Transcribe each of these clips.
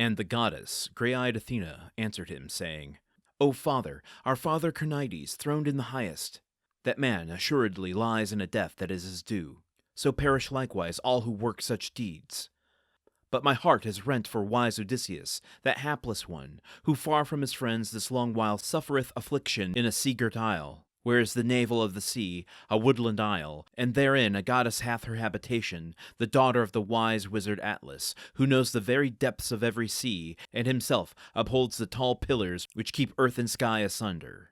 And the goddess, grey-eyed Athene, answered him, saying, O father, our father Carnides, throned in the highest, that man assuredly lies in a death that is his due. So perish likewise all who work such deeds. But my heart is rent for wise Odysseus, that hapless one, who far from his friends this long while suffereth affliction in a sea-girt isle, where is the navel of the sea, a woodland isle, and therein a goddess hath her habitation, the daughter of the wise wizard Atlas, who knows the very depths of every sea, and himself upholds the tall pillars which keep earth and sky asunder.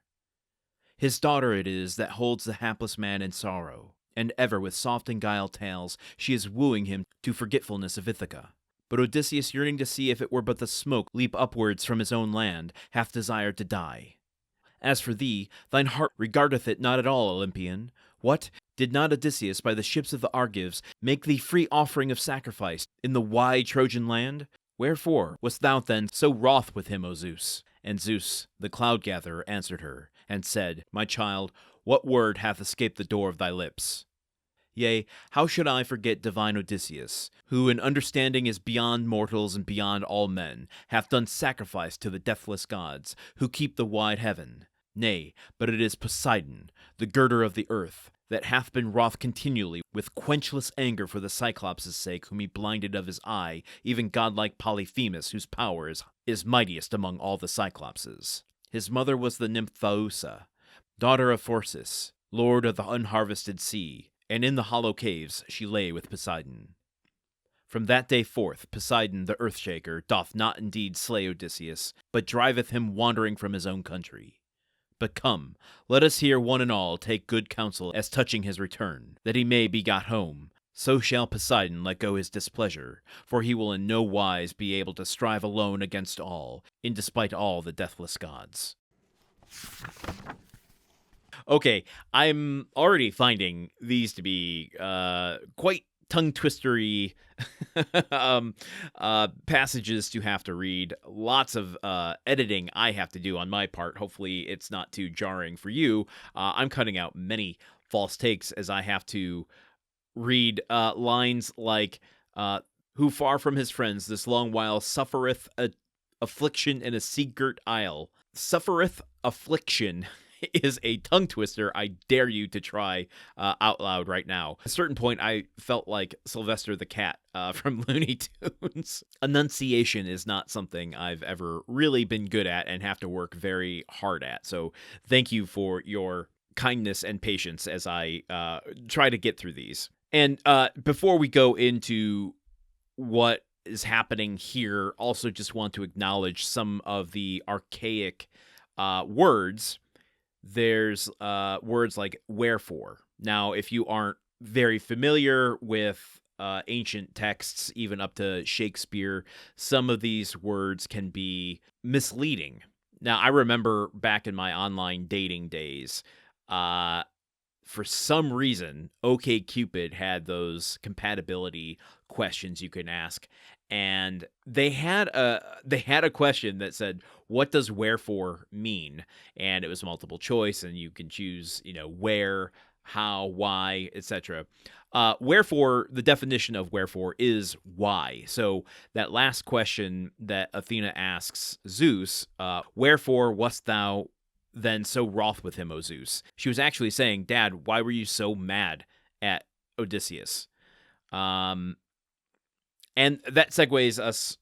His daughter it is that holds the hapless man in sorrow, and ever with soft and guile tales she is wooing him to forgetfulness of Ithaca. But Odysseus, yearning to see if it were but the smoke leap upwards from his own land, hath desired to die. As for thee, thine heart regardeth it not at all, Olympian. What? Did not Odysseus by the ships of the Argives make thee free offering of sacrifice in the wide Trojan land? Wherefore wast thou then so wroth with him, O Zeus? And Zeus, the cloud-gatherer, answered her, and said, My child, what word hath escaped the door of thy lips? Yea, how should I forget divine Odysseus, who in understanding is beyond mortals and beyond all men, hath done sacrifice to the deathless gods, who keep the wide heaven? Nay, but it is Poseidon, the girder of the earth, that hath been wroth continually with quenchless anger for the Cyclops' sake, whom he blinded of his eye, even godlike Polyphemus, whose power is mightiest among all the Cyclopses. His mother was the nymph Thausa, daughter of Phorcys, lord of the unharvested sea, and in the hollow caves she lay with Poseidon. From that day forth, Poseidon the earth-shaker doth not indeed slay Odysseus, but driveth him wandering from his own country. But come, let us here one and all take good counsel as touching his return, that he may be got home. So shall Poseidon let go his displeasure, for he will in no wise be able to strive alone against all, in despite all the deathless gods. Okay, I'm already finding these to be quite tongue-twistery passages to have to read. Lots of editing I have to do on my part. Hopefully it's not too jarring for you. I'm cutting out many false takes as I have to read lines like, who far from his friends this long while suffereth affliction in a sea-girt isle. Suffereth affliction is a tongue twister I dare you to try out loud right now. At a certain point, I felt like Sylvester the Cat from Looney Tunes. Enunciation is not something I've ever really been good at and have to work very hard at. So thank you for your kindness and patience as I try to get through these. And before we go into what is happening here, also just want to acknowledge some of the archaic words. There's words like wherefore. Now, if you aren't very familiar with ancient texts, even up to Shakespeare, some of these words can be misleading. Now, I remember back in my online dating days, for some reason, OkCupid had those compatibility questions you can ask, and they had a question that said, "What does wherefore mean?" And it was multiple choice, and you can choose, where, how, why, etc. Wherefore, the definition of wherefore is why. So that last question that Athena asks Zeus, "Wherefore wast thou then so wroth with him, O Zeus?" She was actually saying, Dad, why were you so mad at Odysseus? And that segues us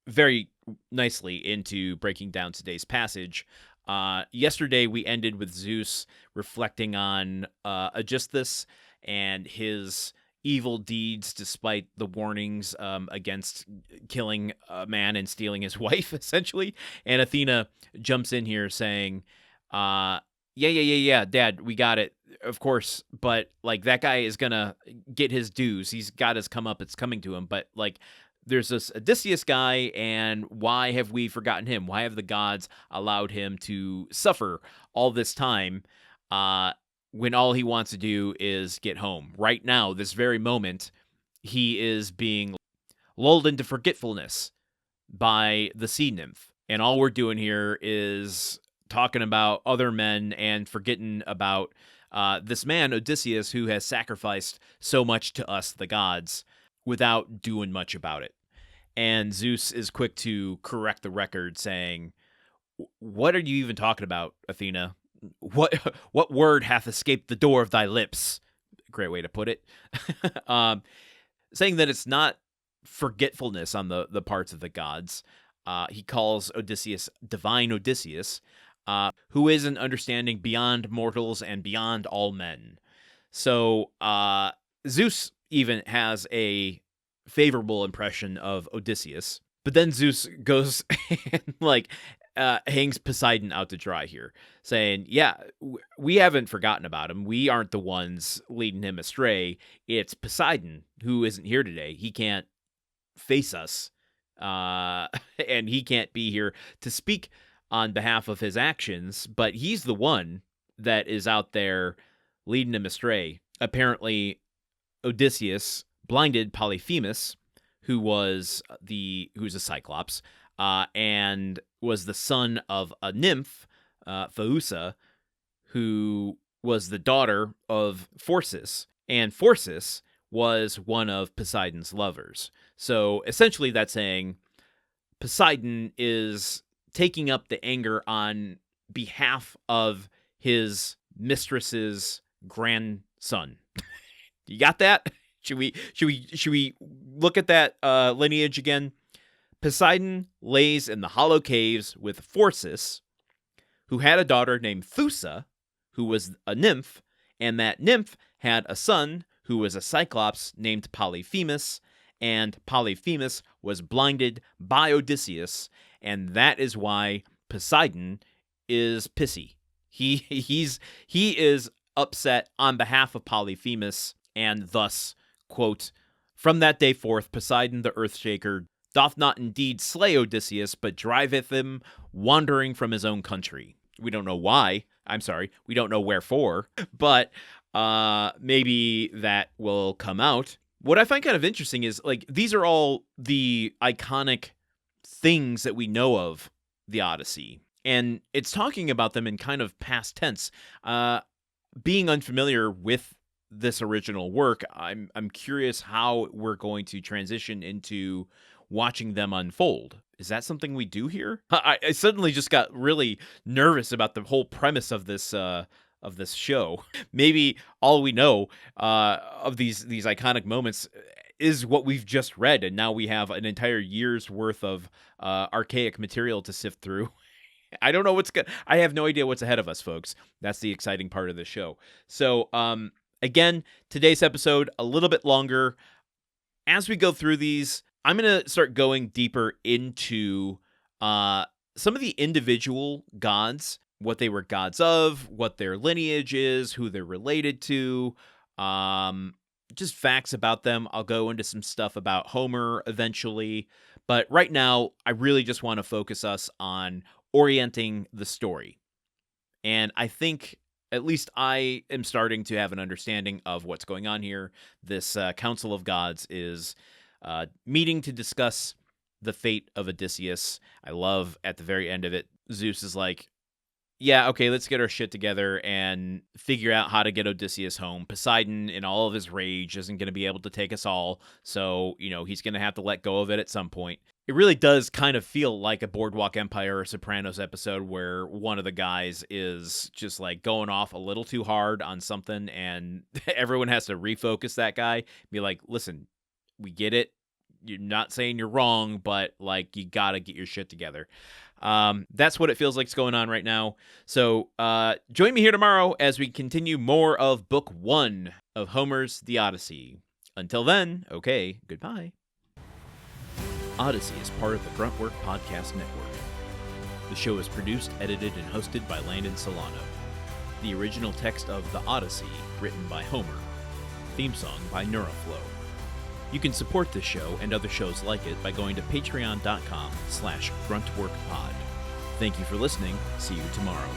very nicely into breaking down today's passage. Yesterday, we ended with Zeus reflecting on Aegisthus and his evil deeds despite the warnings against killing a man and stealing his wife, essentially. And Athena jumps in here saying, yeah, Dad, we got it, of course, but, that guy is gonna get his dues. He's got his comeuppance, it's coming to him, but, there's this Odysseus guy, and why have we forgotten him? Why have the gods allowed him to suffer all this time, when all he wants to do is get home? Right now, this very moment, he is being lulled into forgetfulness by the sea nymph, and all we're doing here is talking about other men and forgetting about this man, Odysseus, who has sacrificed so much to us, the gods, without doing much about it. And Zeus is quick to correct the record, saying, "What are you even talking about, Athena? What word hath escaped the door of thy lips?" Great way to put it. Saying that it's not forgetfulness on the parts of the gods. He calls Odysseus divine Odysseus, who is an understanding beyond mortals and beyond all men. So Zeus even has a favorable impression of Odysseus, but then Zeus goes and hangs Poseidon out to dry here, saying, yeah, we haven't forgotten about him. We aren't the ones leading him astray. It's Poseidon, who isn't here today. He can't face us, and he can't be here to speak on behalf of his actions, but he's the one that is out there leading him astray. Apparently, Odysseus blinded Polyphemus, who's a Cyclops, and was the son of a nymph, Phausa, who was the daughter of Phorcys, and Phorcys was one of Poseidon's lovers. So essentially that's saying Poseidon is taking up the anger on behalf of his mistress's grandson. You got that? Should we look at that lineage again? Poseidon lays in the hollow caves with Phorcys, who had a daughter named Phausa, who was a nymph, and that nymph had a son who was a Cyclops named Polyphemus, and Polyphemus was blinded by Odysseus, and that is why Poseidon is pissy. He is upset on behalf of Polyphemus, and thus, quote, "From that day forth, Poseidon the Earthshaker doth not indeed slay Odysseus, but driveth him wandering from his own country." We don't know why. I'm sorry. We don't know wherefore, but maybe that will come out. What I find kind of interesting is, these are all the iconic things that we know of the Odyssey, and it's talking about them in kind of past tense. Being unfamiliar with this original work, I'm curious how we're going to transition into watching them unfold. Is that something we do here? I suddenly just got really nervous about the whole premise of this show. Maybe all we know of these iconic moments is what we've just read, and now we have an entire year's worth of archaic material to sift through. I don't know I have no idea what's ahead of us, folks. That's the exciting part of the show. So, again, today's episode, a little bit longer. As we go through these, I'm going to start going deeper into some of the individual gods, what they were gods of, what their lineage is, who they're related to, just facts about them. I'll go into some stuff about Homer eventually, but right now, I really just want to focus us on orienting the story. And I think at least I am starting to have an understanding of what's going on here. This Council of Gods is meeting to discuss the fate of Odysseus. I love at the very end of it, Zeus is like, yeah, okay, let's get our shit together and figure out how to get Odysseus home. Poseidon, in all of his rage, isn't going to be able to take us all, so, he's going to have to let go of it at some point. It really does kind of feel like a Boardwalk Empire or Sopranos episode where one of the guys is just going off a little too hard on something, and everyone has to refocus that guy. Be like, listen, we get it. You're not saying you're wrong, but you gotta get your shit together. That's what it feels like is going on right now. So join me here tomorrow as we continue more of Book 1 of Homer's The Odyssey. Until then, okay, goodbye. Odyssey is part of the Gruntwork Podcast Network. The show is produced, edited, and hosted by Landon Solano. The original text of The Odyssey, written by Homer. Theme song by Neuroflow. You can support this show and other shows like it by going to patreon.com/gruntworkpod. Thank you for listening. See you tomorrow.